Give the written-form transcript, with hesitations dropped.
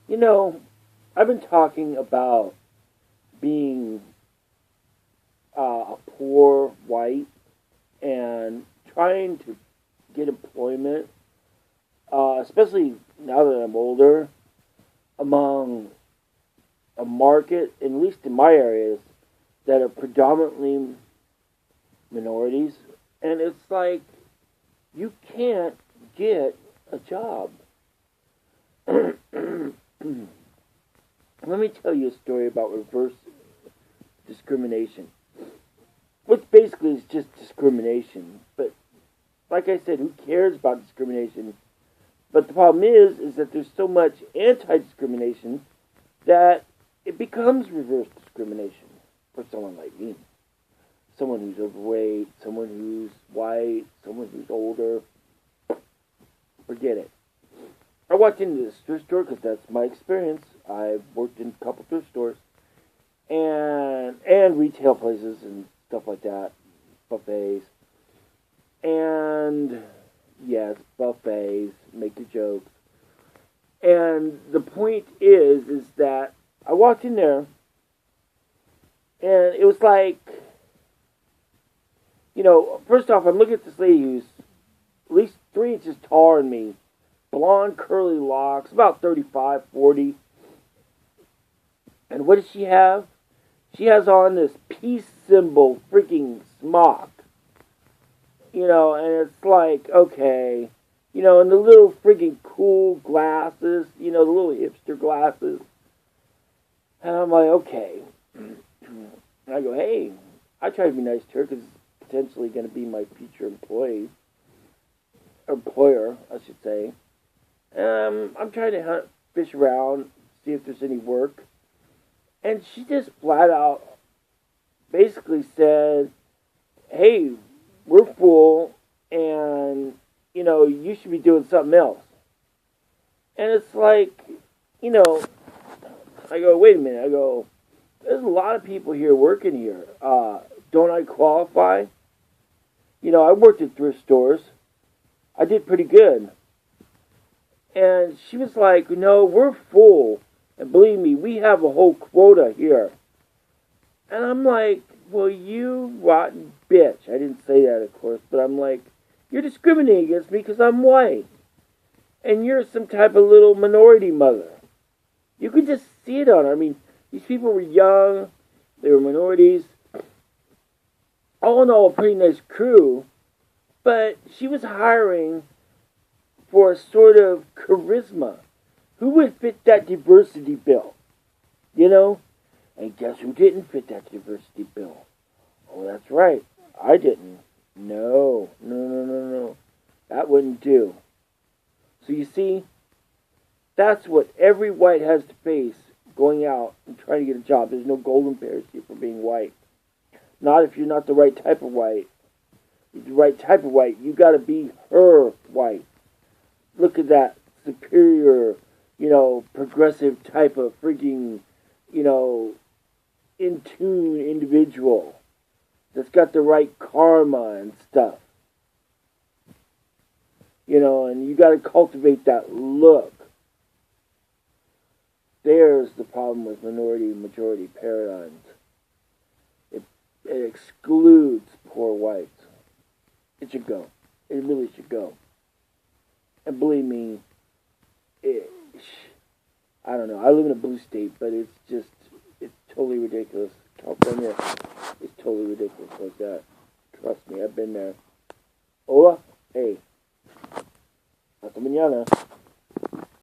You know, I've been talking about being a poor white and trying to get employment, especially now that I'm older, among a market, at least in my areas, that are predominantly minorities. And it's like, you can't get a job. Let me tell you a story about reverse discrimination, which basically is just discrimination. But like I said, who cares about discrimination? But the problem is that there's so much anti-discrimination that it becomes reverse discrimination for someone like me. Someone who's overweight, someone who's white, someone who's older. Forget it. I walked into this thrift store because that's my experience. I've worked in a couple thrift stores and retail places and stuff like that, buffets. And yes, buffets, make your jokes. And the point is that I walked in there and it was like, first off, I'm looking at this lady who's at least 3 inches taller than me, blonde, curly locks, about 35, 40. And what does she have? She has on this peace symbol freaking smock. And it's like, okay. And the little freaking cool glasses, the little hipster glasses. And I'm like, okay. And I go, hey, I try to be nice to her because it's potentially going to be my future employer, I should say. I'm trying to fish around, see if there's any work. And she just flat out basically said, hey, we're full and, you should be doing something else. And it's like, I go, wait a minute. I go, there's a lot of people here working here. Don't I qualify? I worked at thrift stores. I did pretty good. And she was like, no, we're full. And believe me, we have a whole quota here. And I'm like, well, you rotten bitch. I didn't say that, of course, but I'm like, you're discriminating against me because I'm white. And you're some type of little minority mother. You could just see it on her. I mean, these people were young. They were minorities. All in all, a pretty nice crew. But she was hiring for a sort of charisma. Who would fit that diversity bill? And guess who didn't fit that diversity bill? Oh, that's right. I didn't. No. That wouldn't do. So you see, that's what every white has to face going out and trying to get a job. There's no golden parachute for being white. Not if you're not the right type of white. If you're the right type of white, you got to be her white. Look at that superior, progressive type of freaking, in tune individual that's got the right karma and stuff. And you got to cultivate that look. There's the problem with minority-majority paradigms. It excludes poor whites. It should go. It really should go. And believe me, I don't know. I live in a blue state, but it's totally ridiculous. California is totally ridiculous like that. Trust me, I've been there. Hola, hey. Hasta mañana.